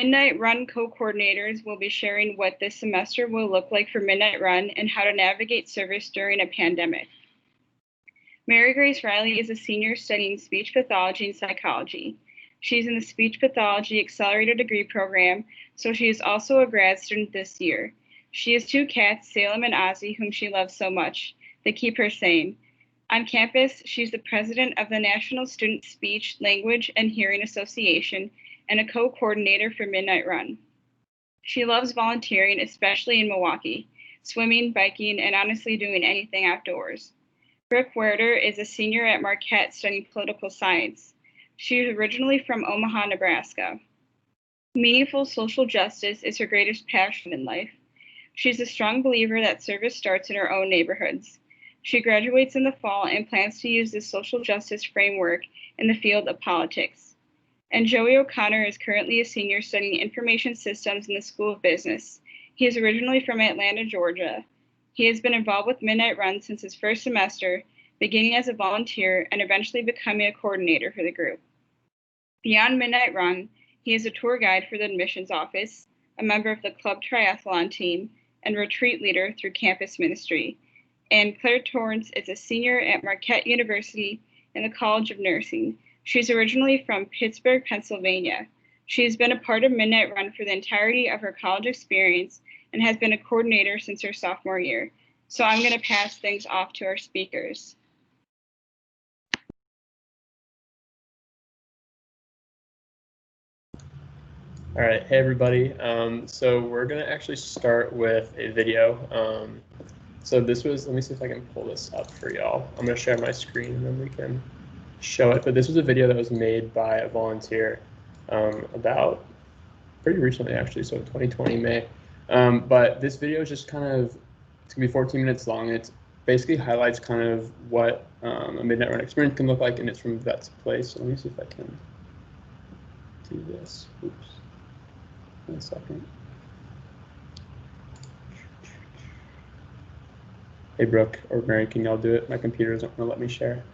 Midnight Run co-coordinators will be sharing what this semester will look like for Midnight Run and how to navigate service during a pandemic. Mary Grace Riley is a senior studying speech pathology and psychology. She's in the Speech Pathology Accelerated Degree Program, so she is also a grad student this year. She has 2 cats, Salem and Ozzy, whom she loves so much. They keep her sane. On campus, she's the president of the National Student Speech, Language, and Hearing Association and a co-coordinator for Midnight Run. She loves volunteering, especially in Milwaukee, swimming, biking, and honestly doing anything outdoors. Brooke Werder is a senior at Marquette studying political science. She is originally from Omaha, Nebraska. Meaningful social justice is her greatest passion in life. She's a strong believer that service starts in her own neighborhoods. She graduates in the fall and plans to use this social justice framework in the field of politics. And Joey O'Connor is currently a senior studying information systems in the School of Business. He is originally from Atlanta, Georgia. He has been involved with Midnight Run since his first semester, beginning as a volunteer and eventually becoming a coordinator for the group. Beyond Midnight Run, he is a tour guide for the admissions office, a member of the club triathlon team, and retreat leader through campus ministry. And Claire Torrance is a senior at Marquette University in the College of Nursing. She's originally from Pittsburgh, Pennsylvania. She has been a part of Midnight Run for the entirety of her college experience and has been a coordinator since her sophomore year. So I'm going to pass things off to our speakers. All right, hey everybody. So we're gonna actually start with a video. So this was, let me see if I can pull this up for y'all. I'm gonna share my screen and then we can show it. But this was a video that was made by a volunteer about pretty recently actually, so 2020 May. But this video is just kind of, it's gonna be 14 minutes long. It basically highlights kind of what a Midnight Run experience can look like, and it's from Vets Place. So let me see if I can do this. Oops. 1 second. Hey Brooke or Mary, can y'all do it? My computer doesn't want to let me share.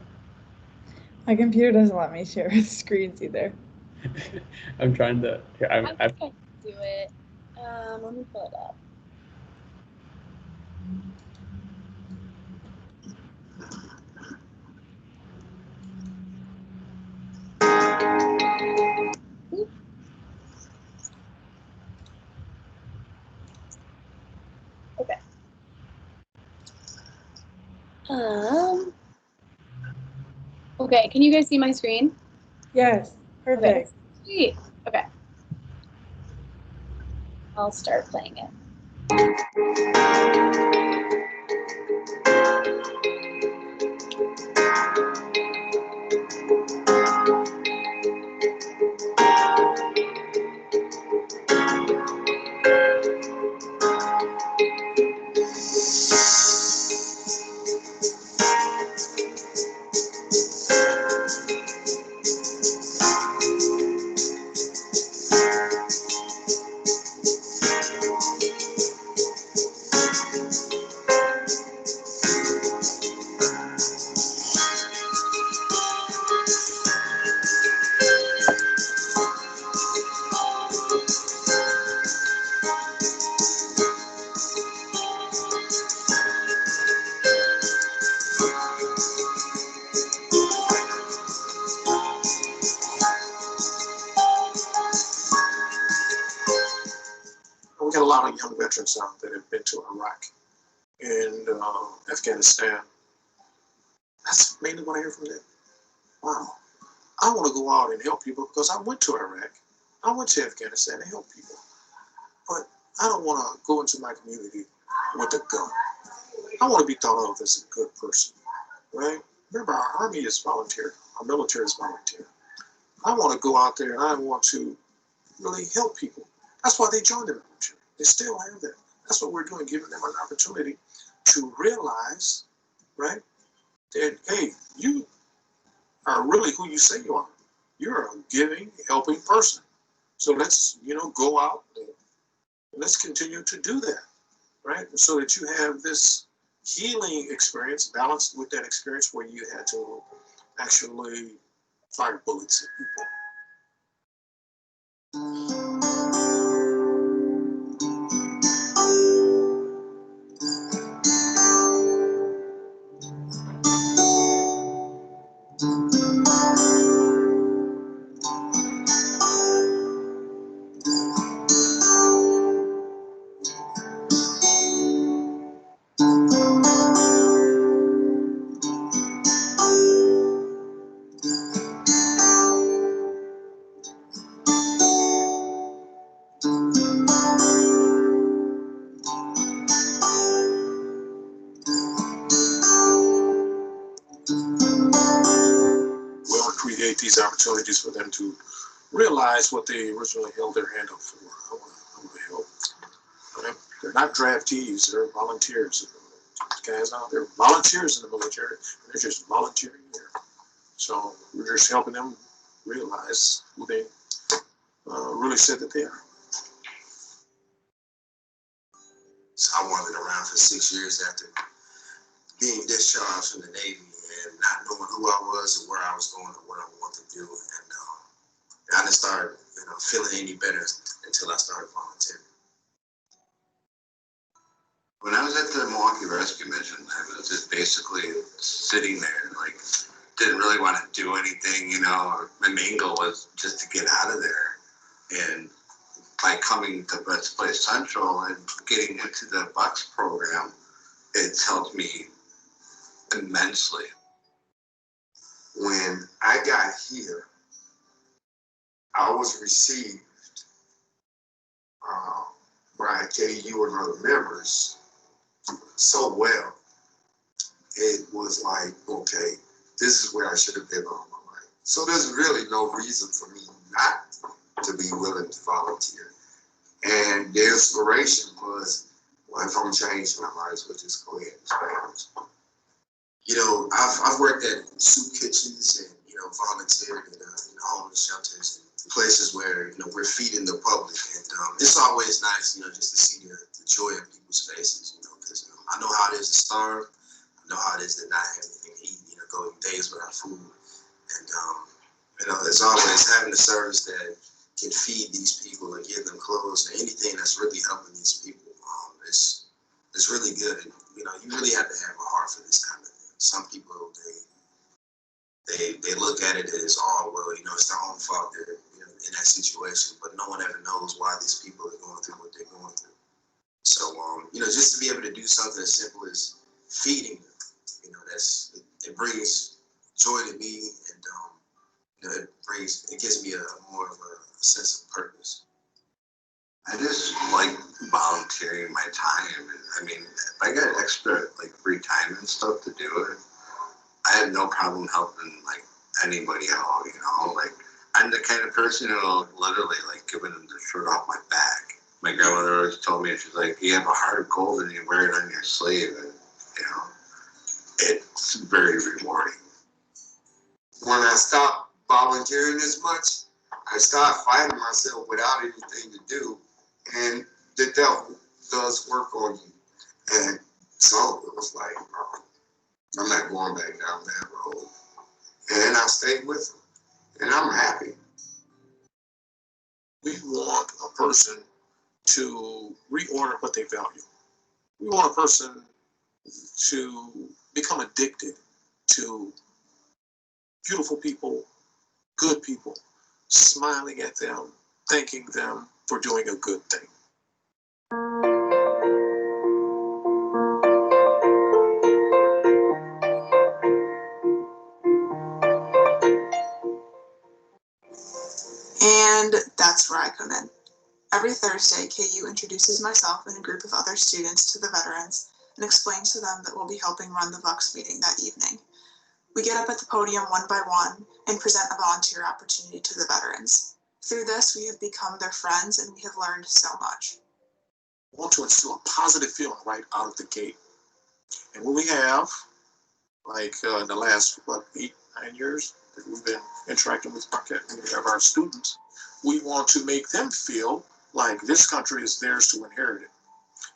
My computer doesn't let me share screens either. I'm trying to. Here, I can do it. Let me pull it up. Okay. Okay, can you guys see my screen? Yes, perfect. Okay. Sweet. Okay. I'll start playing it. We got a lot of young veterans that have been to Iraq and Afghanistan. That's mainly what I hear from them. Wow, I want to go out and help people because I went to Iraq, I went to Afghanistan to help people, but I don't want to go into my community with a gun. I want to be thought of as a good person, right? Remember, our army is volunteer, our military is volunteer. I want to go out there and I want to really help people. That's why they joined the military. They still have that. That's what we're doing, giving them an opportunity to realize, right, that, hey, you are really who you say you are. You're a giving, helping person. So let's, go out and let's continue to do that, right? So that you have this healing experience balanced with that experience where you had to actually fire bullets at people. these opportunities for them to realize what they originally held their hand up for. I want to help. They're not draftees, they're volunteers. Guys out there, volunteers in the military, and they're just volunteering there. So we're just helping them realize who they really said that they are. So I wandered around for 6 years after being discharged from the Navy and not knowing who I was or where I was going or what I wanted to do. And I didn't start feeling any better until I started volunteering. When I was at the Milwaukee Rescue Mission, I was just basically sitting there, like, didn't really want to do anything, My main goal was just to get out of there. And by coming to Best Place Central and getting into the Bucks program, it's helped me immensely. When I got here, I was received by KU and other members so well. It was like, okay, this is where I should have been all my life. So there's really no reason for me not to be willing to volunteer. And the inspiration was, well, if I'm changing, I might as well just go ahead and Spanish. I've worked at soup kitchens and, volunteered in homeless shelters and places where, we're feeding the public. And it's always nice, just to see the joy in people's faces, because I know how it is to starve. I know how it is to not have anything to eat, going days without food. And, it's always having a service that can feed these people and give them clothes and anything that's really helping these people. It's really good. And, you really have to have a heart for this kind of thing. Some people, they look at it as, it's their own fault they're in that situation, but no one ever knows why these people are going through what they're going through. So, just to be able to do something as simple as feeding them, it brings joy to me, and it gives me more of a sense of purpose. I just like volunteering my time. I mean, if I got extra free time and stuff to do it, I have no problem helping anybody out. I'm the kind of person who'll literally giving them the shirt off my back. My grandmother always told me, she's like, you have a heart of gold and you wear it on your sleeve, and it's very rewarding. When I stopped volunteering as much, I started finding myself without anything to do, and the devil does work on you. And so it was like, I'm not going back down that road. And I stayed with him, and I'm happy. We want a person to reorder what they value. We want a person to become addicted to beautiful people, good people, smiling at them, thanking them for doing a good thing. And that's where I come in. Every Thursday, KU introduces myself and a group of other students to the veterans and explains to them that we'll be helping run the Bucks meeting that evening. We get up at the podium one by one and present a volunteer opportunity to the veterans. Through this, we have become their friends and we have learned so much. We want to instill a positive feeling right out of the gate. And when we have, in the last, 8, 9 years that we've been interacting with our students, we want to make them feel like this country is theirs to inherit it.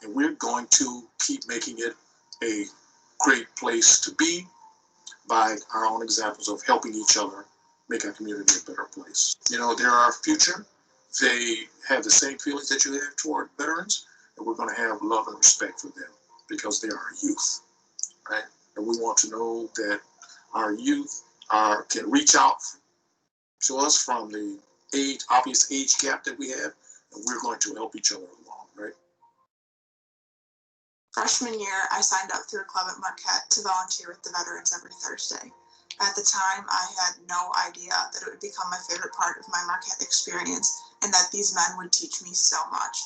And we're going to keep making it a great place to be by our own examples of helping each other make our community a better place. They're our future. They have the same feelings that you have toward veterans, and we're going to have love and respect for them because they are our youth, right? And we want to know that our youth can reach out to us from the obvious age gap that we have, and we're going to help each other along, right? Freshman year, I signed up through a club at Marquette to volunteer with the veterans every Thursday. At the time, I had no idea that it would become my favorite part of my Marquette experience and that these men would teach me so much.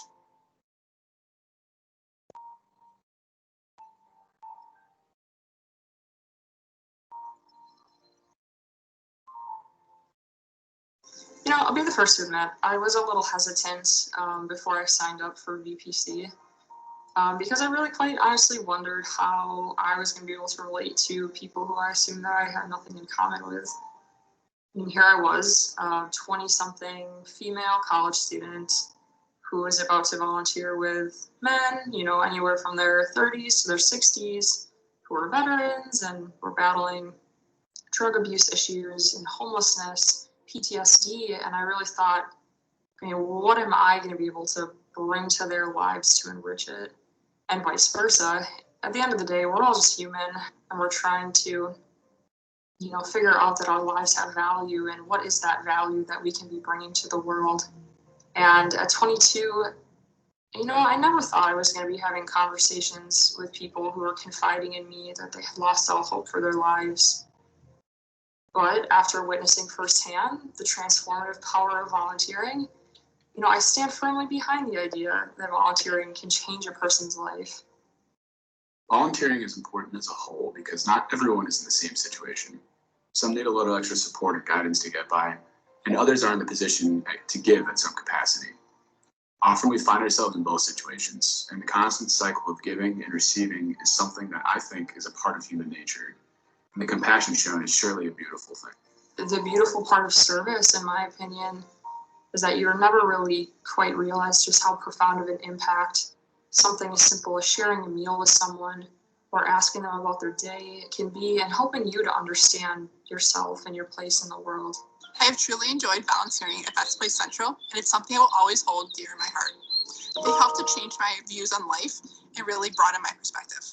I'll be the first to admit, I was a little hesitant before I signed up for VPC because I really quite honestly wondered how I was going to be able to relate to people who I assumed that I had nothing in common with. And here I was, 20-something female college student who was about to volunteer with men, anywhere from their 30s to their 60s, who were veterans and were battling drug abuse issues and homelessness, PTSD, and I really thought, what am I going to be able to bring to their lives to enrich it, and vice versa. At the end of the day, we're all just human, and we're trying to, figure out that our lives have value, and what is that value that we can be bringing to the world. And at 22, I never thought I was going to be having conversations with people who were confiding in me that they had lost all hope for their lives. But after witnessing firsthand the transformative power of volunteering, I stand firmly behind the idea that volunteering can change a person's life. Volunteering is important as a whole because not everyone is in the same situation. Some need a little extra support and guidance to get by, and others are in the position to give in some capacity. Often we find ourselves in both situations, and the constant cycle of giving and receiving is something that I think is a part of human nature. And the compassion shown is surely a beautiful thing. The beautiful part of service, in my opinion, is that you're never really quite realize just how profound of an impact something as simple as sharing a meal with someone or asking them about their day can be, and helping you to understand yourself and your place in the world. I have truly enjoyed volunteering at Best Place Central, and it's something I will always hold dear in my heart. They helped to change my views on life and really broaden my perspective.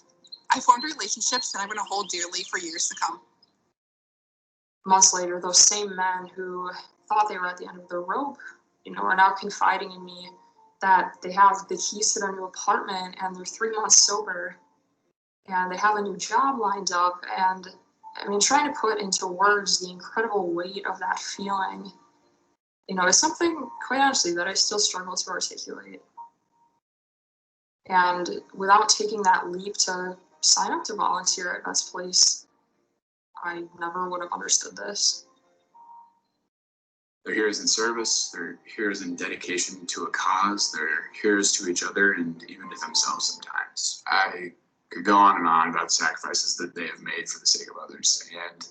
I formed relationships that I'm going to hold dearly for years to come. Months later, those same men who thought they were at the end of the rope, are now confiding in me that they have the keys to their new apartment and they're 3 months sober and they have a new job lined up. And trying to put into words the incredible weight of that feeling, is something, quite honestly, that I still struggle to articulate. And without taking that leap to sign up to volunteer at Best Place, I never would have understood this. They're heroes in service, they're heroes in dedication to a cause, they're heroes to each other and even to themselves sometimes. I could go on and on about the sacrifices that they have made for the sake of others, and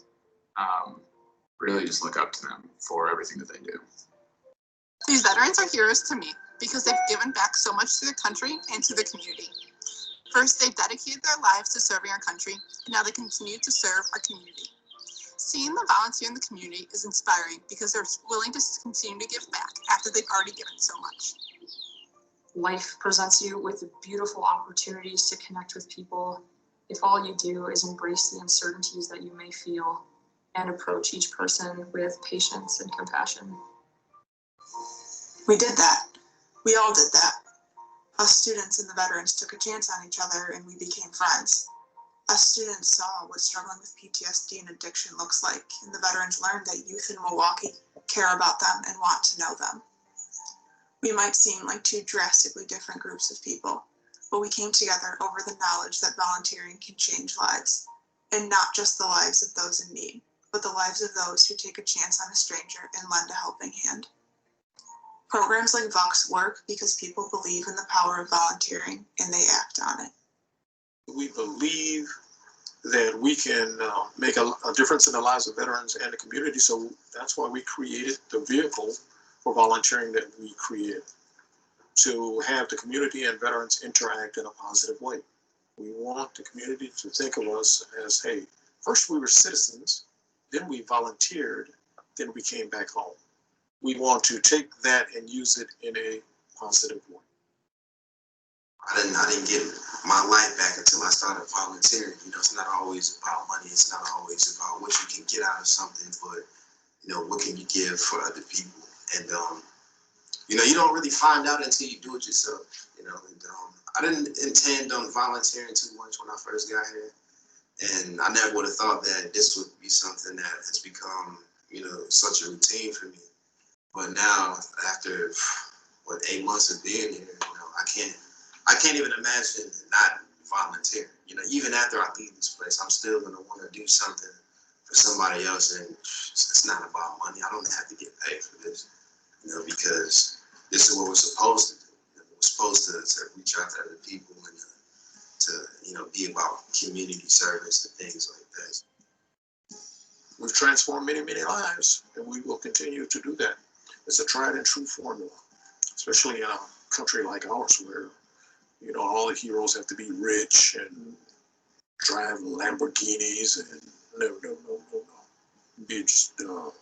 really just look up to them for everything that they do. These veterans are heroes to me because they've given back so much to their country and to the community. First, they've dedicated their lives to serving our country, and now they continue to serve our community. Seeing them volunteer in the community is inspiring because they're willing to continue to give back after they've already given so much. Life presents you with beautiful opportunities to connect with people if all you do is embrace the uncertainties that you may feel and approach each person with patience and compassion. We did that. We all did that. Us students and the veterans took a chance on each other and we became friends. Us students saw what struggling with PTSD and addiction looks like, and the veterans learned that youth in Milwaukee care about them and want to know them. We might seem like two drastically different groups of people, but we came together over the knowledge that volunteering can change lives, and not just the lives of those in need, but the lives of those who take a chance on a stranger and lend a helping hand. Programs like Vox work because people believe in the power of volunteering and they act on it. We believe that we can make a difference in the lives of veterans and the community, so that's why we created the vehicle for volunteering that we created, to have the community and veterans interact in a positive way. We want the community to think of us as, hey, first we were citizens, then we volunteered, then we came back home. We want to take that and use it in a positive way. I didn't get my life back until I started volunteering. It's not always about money. It's not always about what you can get out of something, but what can you give for other people? And you don't really find out until you do it yourself. I didn't intend on volunteering too much when I first got here, and I never would have thought that this would be something that has become such a routine for me. But now, after 8 months of being here, I can't even imagine not volunteering. Even after I leave this place, I'm still going to want to do something for somebody else, and it's not about money. I don't have to get paid for this, because this is what we're supposed to do. We're supposed to reach out to other people and to be about community service and things like that. We've transformed many, many lives, and we will continue to do that. It's a tried and true formula, especially in a country like ours where, all the heroes have to be rich and drive Lamborghinis and no. Be just the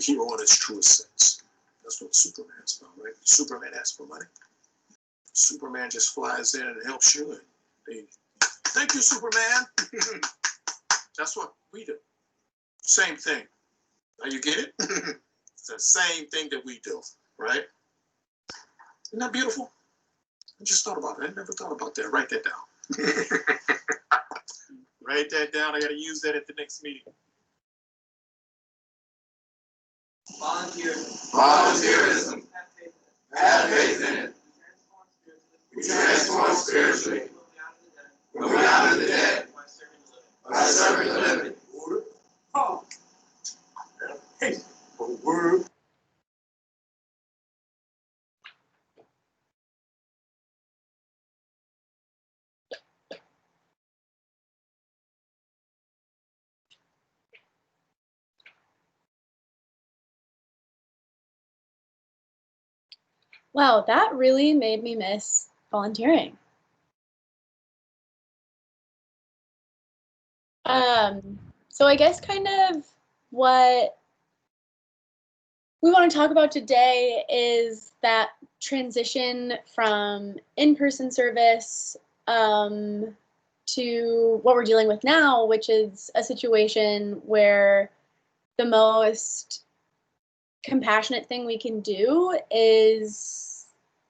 hero in its truest sense. That's what Superman's about, right? Superman asks for money. Superman just flies in and helps you, and they, thank you, Superman. That's what we do. Same thing. Now you get it? It's the same thing that we do, right? Isn't that beautiful? I just thought about it. I never thought about that. Write that down. Write that down. I got to use that at the next meeting. Volunteerism. Have faith in it. We transform spiritually. When we honor the dead by serving the living. Hey, word. Wow, that really made me miss volunteering. So I guess kind of what we want to talk about today is that transition from in-person service to what we're dealing with now, which is a situation where the most compassionate thing we can do is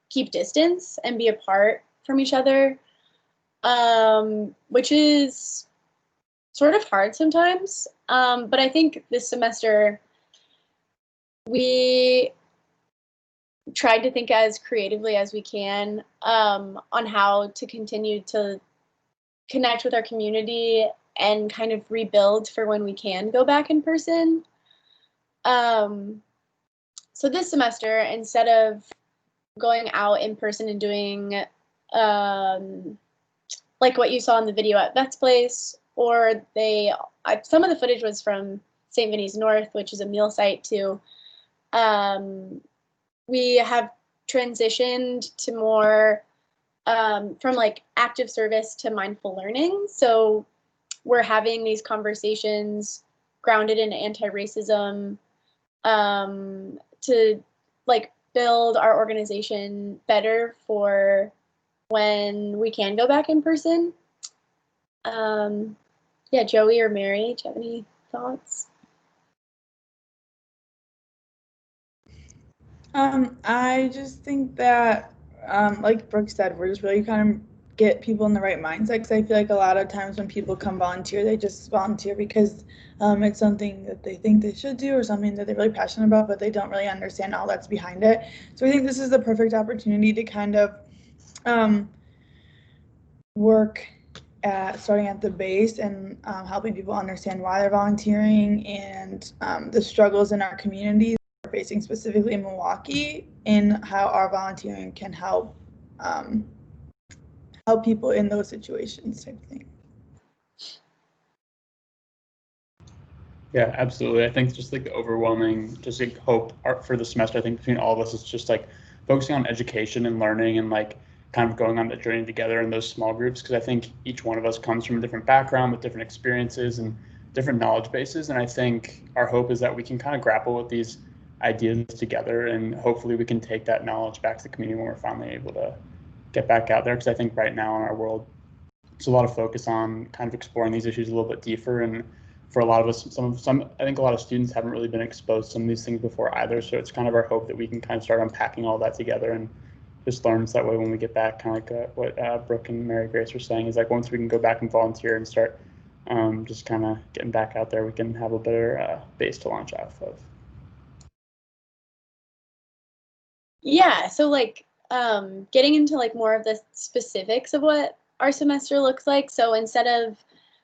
keep distance and be apart from each other, which is sort of hard sometimes. But I think this semester we tried to think as creatively as we can on how to continue to connect with our community and kind of rebuild for when we can go back in person. So this semester, instead of going out in person and doing like what you saw in the video at Beth's place, or some of the footage was from St. Vinny's North, which is a meal site too. We have transitioned to more from like active service to mindful learning. So we're having these conversations grounded in anti-racism to like build our organization better for when we can go back in person. Yeah, Joey or Mary, do you have any thoughts? I just think that, like Brooke said, we're just really kind of get people in the right mindset, because I feel like a lot of times when people come volunteer, they just volunteer because it's something that they think they should do or something that they're really passionate about, but they don't really understand all that's behind it. So I think this is the perfect opportunity to kind of work at starting at the base and helping people understand why they're volunteering and the struggles in our communities we're facing specifically in Milwaukee, and how our volunteering can help help people in those situations type thing. Yeah, absolutely. I think just like the overwhelming, just like hope for the semester, I think between all of us is just like focusing on education and learning and like kind of going on the journey together in those small groups, because I think each one of us comes from a different background with different experiences and different knowledge bases. And I think our hope is that we can kind of grapple with these ideas together, and hopefully we can take that knowledge back to the community when we're finally able to get back out there. Because I think right now in our world, there's a lot of focus on kind of exploring these issues a little bit deeper. And for a lot of us, I think a lot of students haven't really been exposed to some of these things before either. So it's kind of our hope that we can kind of start unpacking all that together and just learn, so that way when we get back, kind of like what Brooke and Mary Grace were saying, is like once we can go back and volunteer and start just kind of getting back out there, we can have a better base to launch off of. Yeah, so like getting into like more of the specifics of what our semester looks like. So instead of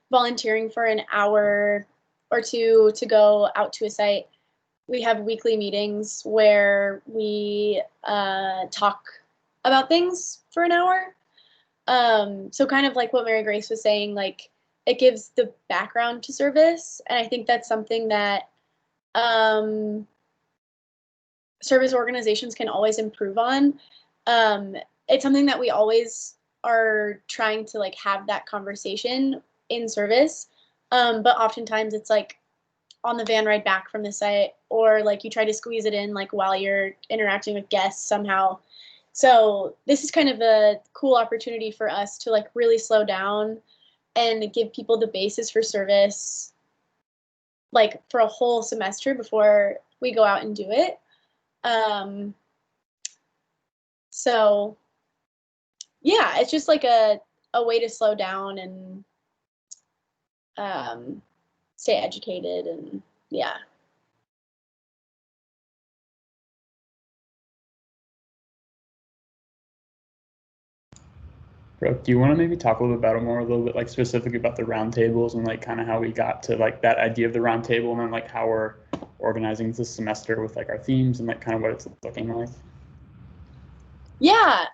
volunteering for an hour or two to go out to a site. We have weekly meetings where we talk about things for an hour. So kind of like what Mary Grace was saying, like it gives the background to service. And I think that's something that service organizations can always improve on. It's something that we always are trying to like have that conversation in service. But oftentimes it's like on the van ride back from the site, or like you try to squeeze it in like while you're interacting with guests somehow. So this is kind of a cool opportunity for us to like really slow down and give people the basis for service like for a whole semester before we go out and do it. So yeah, it's just like a way to slow down and stay educated, and yeah. Brooke, do you want to maybe talk a little bit like specifically about the roundtables and like kind of how we got to like that idea of the roundtable, and then like how we're organizing this semester with like our themes and like kind of what it's looking like? Yeah,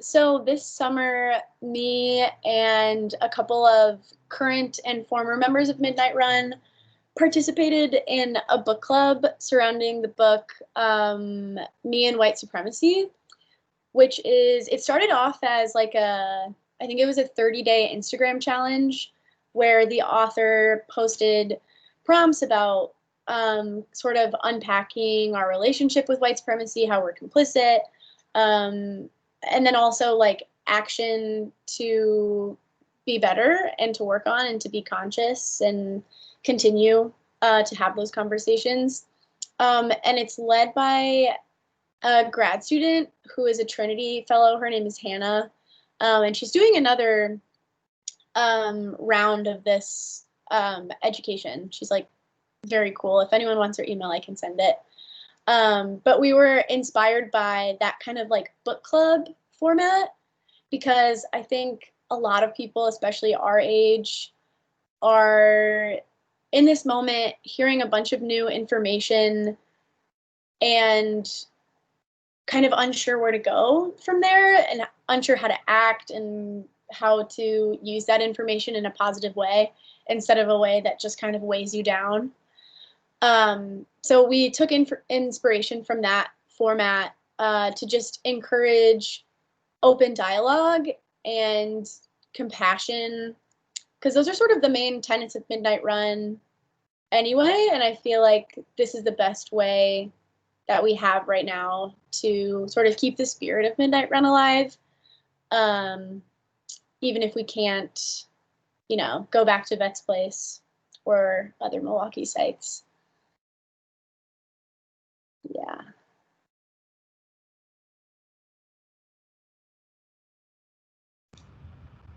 so this summer, me and a couple of current and former members of Midnight Run participated in a book club surrounding the book Me and White Supremacy, which is, it started off as like I think it was a 30-day Instagram challenge where the author posted prompts about sort of unpacking our relationship with white supremacy, how we're complicit, and then also like action to be better and to work on and to be conscious and continue to have those conversations. And it's led by a grad student who is a Trinity fellow. Her name is Hannah, and she's doing another round of this education. She's like very cool. If anyone wants her email, I can send it. But we were inspired by that kind of like book club format, because I think a lot of people, especially our age, are in this moment hearing a bunch of new information and kind of unsure where to go from there, and unsure how to act and how to use that information in a positive way instead of a way that just kind of weighs you down. So we took inspiration from that format to just encourage open dialogue and compassion, because those are sort of the main tenets of Midnight Run anyway, and I feel like this is the best way that we have right now to sort of keep the spirit of Midnight Run alive, even if we can't, you know, go back to Vet's Place or other Milwaukee sites. Yeah.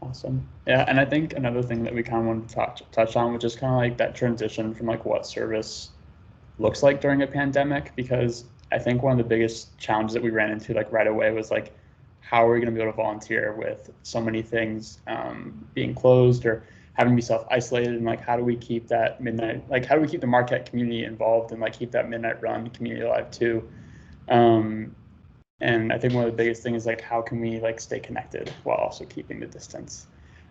Awesome. Yeah, and I think another thing that we kind of wanted to touch on, which is kind of like that transition from like what service looks like during a pandemic, because I think one of the biggest challenges that we ran into like right away was like, how are we going to be able to volunteer with so many things being closed or having to be self-isolated, and like how do we keep that midnight, like how do we keep the Marquette community involved and like keep that Midnight Run community alive too? And I think one of the biggest things is like, how can we like stay connected while also keeping the distance?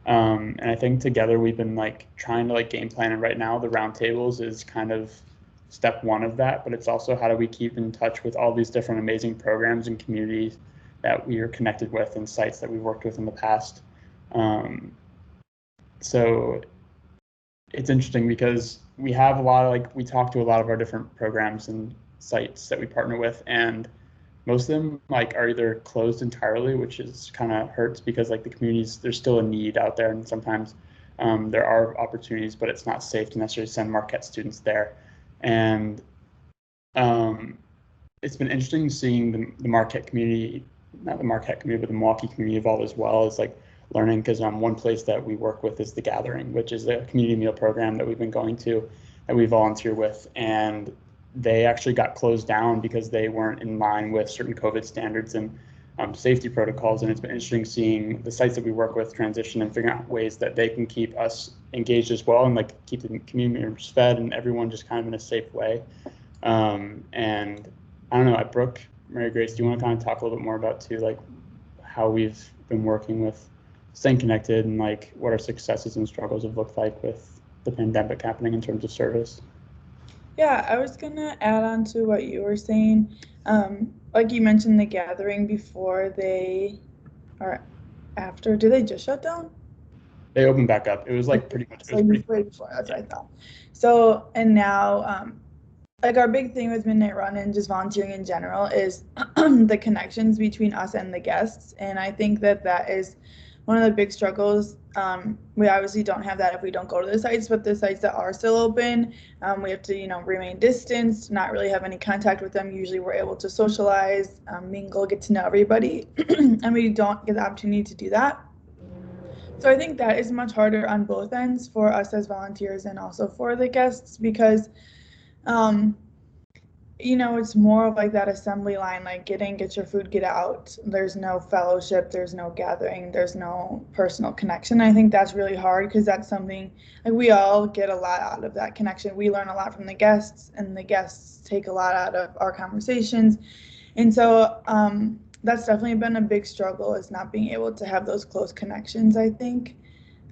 And I think together we've been like trying to like game plan, and right now the roundtables is kind of step one of that, but it's also how do we keep in touch with all these different amazing programs and communities that we are connected with and sites that we've worked with in the past. So it's interesting because we have a lot of like, we talk to a lot of our different programs and sites that we partner with, and most of them like are either closed entirely, which is kind of hurts because like the communities, there's still a need out there, and sometimes there are opportunities, but it's not safe to necessarily send Marquette students there. And it's been interesting seeing the Marquette community, not the Marquette community, but the Milwaukee community evolve as well, as like learning, because one place that we work with is The Gathering, which is a community meal program that we've been going to, that we volunteer with, and they actually got closed down because they weren't in line with certain COVID standards, and safety protocols, and it's been interesting seeing the sites that we work with transition and figuring out ways that they can keep us engaged as well, and like keep the community members fed and everyone just kind of in a safe way. And I don't know, at Brooke, Mary Grace, do you want to kind of talk a little bit more about too, like how we've been working with staying connected and like what our successes and struggles have looked like with the pandemic happening in terms of service? Yeah, I was gonna add on to what you were saying. Like you mentioned the gathering before they or after. Did they just shut down? They opened back up. It was like pretty much. It was Like pretty, before. That's what I thought. So and now, like our big thing with Midnight Run and just volunteering in general is the connections between us and the guests, and I think that that is one of the big struggles. We obviously don't have that if we don't go to the sites, but the sites that are still open, we have to, remain distanced, not really have any contact with them. Usually we're able to socialize, mingle, get to know everybody, and we don't get the opportunity to do that. So I think that is much harder on both ends for us as volunteers and also for the guests because it's more of like that assembly line, like get your food, get out. There's no fellowship, there's no gathering, there's no personal connection. I think that's really hard because that's something like we all get a lot out of that connection. We learn a lot from the guests and the guests take a lot out of our conversations. And so that's definitely been a big struggle is not being able to have those close connections, I think.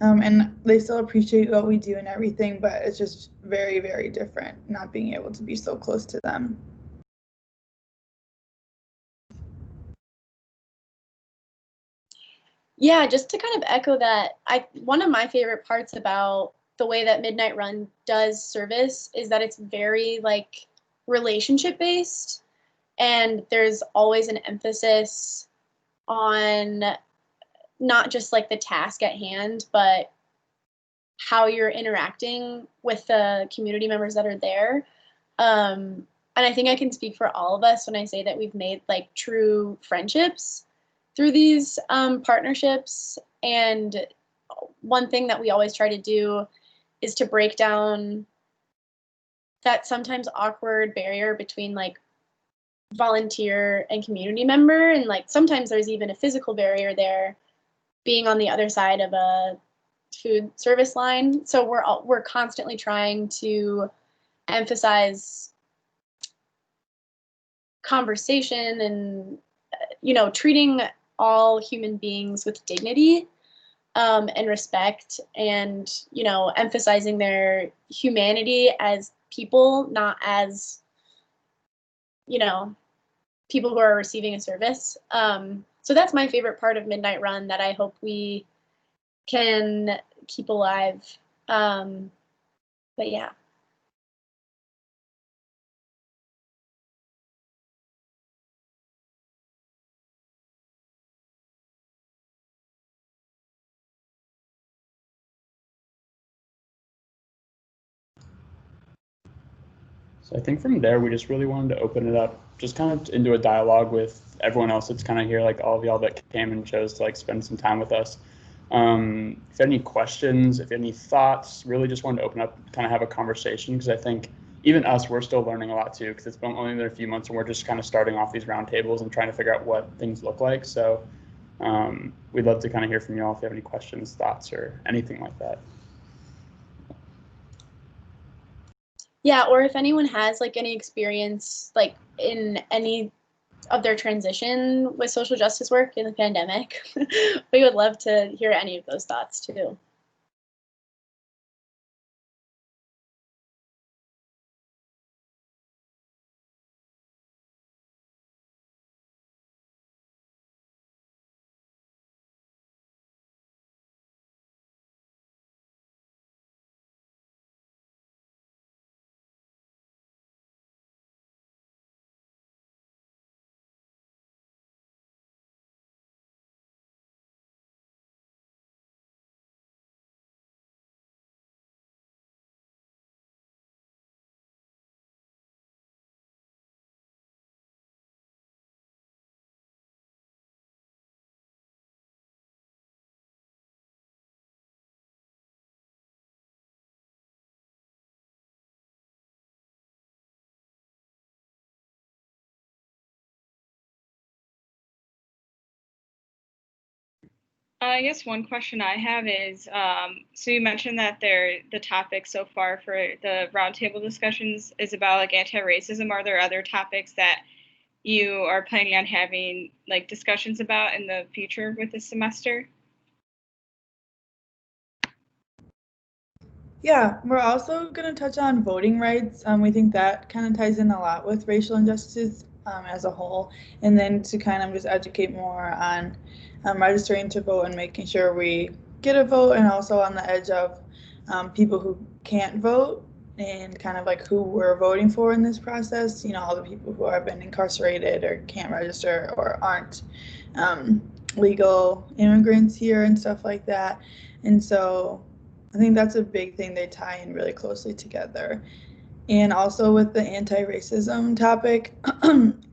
And they still appreciate what we do and everything, but it's just very, very different not being able to be so close to them. Yeah, just to kind of echo that, one of my favorite parts about the way that Midnight Run does service is that it's very like relationship based, and there's always an emphasis on not just like the task at hand, but how you're interacting with the community members that are there. And I think I can speak for all of us when I say that we've made like true friendships through these partnerships. And one thing that we always try to do is to break down that sometimes awkward barrier between like volunteer and community member. And like sometimes there's even a physical barrier there, being on the other side of a food service line. So we're constantly trying to emphasize conversation and treating all human beings with dignity and respect, and emphasizing their humanity as people, not as people who are receiving a service. So that's my favorite part of Midnight Run that I hope we can keep alive. But yeah. So I think from there, we just really wanted to open it up, just kind of into a dialogue with everyone else that's kind of here, like all of y'all that came and chose to like spend some time with us. If you have any questions, if you have any thoughts, really just wanted to open up, kind of have a conversation, because I think even us, we're still learning a lot too, because it's been only been a few months and we're just kind of starting off these roundtables and trying to figure out what things look like. So we'd love to kind of hear from y'all if you have any questions, thoughts, or anything like that. Yeah, or if anyone has like any experience like in any of their transition with social justice work in the pandemic, we would love to hear any of those thoughts too. I guess one question I have is, so you mentioned that the topic so far for the roundtable discussions is about like anti-racism. Are there other topics that you are planning on having like discussions about in the future with this semester? Yeah, we're also going to touch on voting rights. We think that kind of ties in a lot with racial injustices as a whole, and then to kind of just educate more on registering to vote and making sure we get a vote, and also on the edge of people who can't vote and kind of like who we're voting for in this process. You know, all the people who have been incarcerated or can't register or aren't legal immigrants here and stuff like that. And so I think that's a big thing. They tie in really closely together. And also with the anti-racism topic,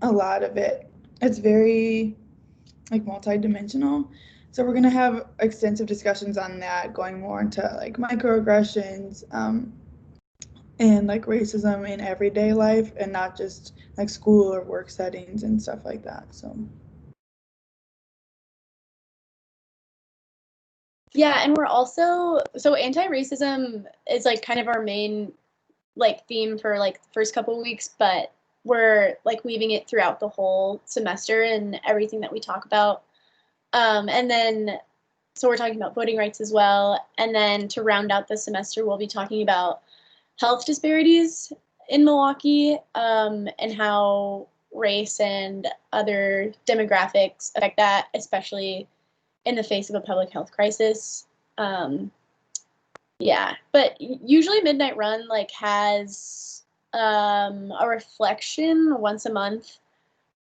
a lot of it's very like multidimensional. So we're gonna have extensive discussions on that, going more into like microaggressions and like racism in everyday life, and not just like school or work settings and stuff like that. So. Yeah, and we're also, so anti-racism is like kind of our main like theme for like the first couple of weeks, but we're like weaving it throughout the whole semester and everything that we talk about. And then, so we're talking about voting rights as well. And then to round out the semester, we'll be talking about health disparities in Milwaukee, and how race and other demographics affect that, especially in the face of a public health crisis. Yeah, but usually Midnight Run like has a reflection once a month.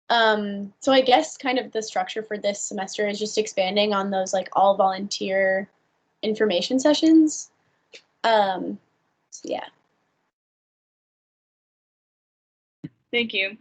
So I guess kind of the structure for this semester is just expanding on those like all volunteer information sessions. So yeah. Thank you.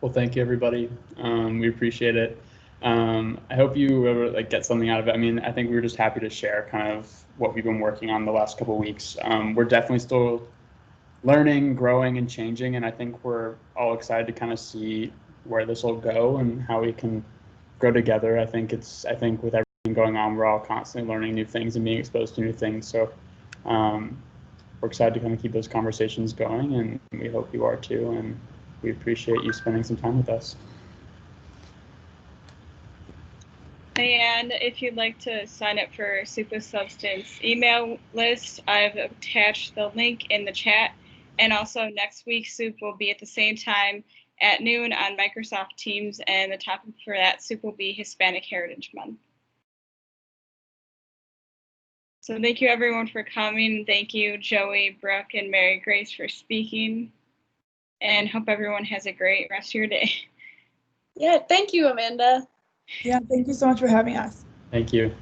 Well, thank you, everybody. We appreciate it. I hope you ever like get something out of it. I mean, I think we were just happy to share kind of what we've been working on the last couple of weeks. We're definitely still learning, growing, and changing, and I think we're all excited to kind of see where this will go and how we can grow together. I think with everything going on, we're all constantly learning new things and being exposed to new things. So we're excited to kind of keep those conversations going, and we hope you are too. And we appreciate you spending some time with us. And if you'd like to sign up for Super Substance email list, I've attached the link in the chat. And also next week, Soup will be at the same time at noon on Microsoft Teams, and the topic for that Soup will be Hispanic Heritage Month. So thank you everyone for coming. Thank you Joey, Brooke, and Mary Grace for speaking. And hope everyone has a great rest of your day. Yeah, thank you, Amanda. Yeah, thank you so much for having us. Thank you.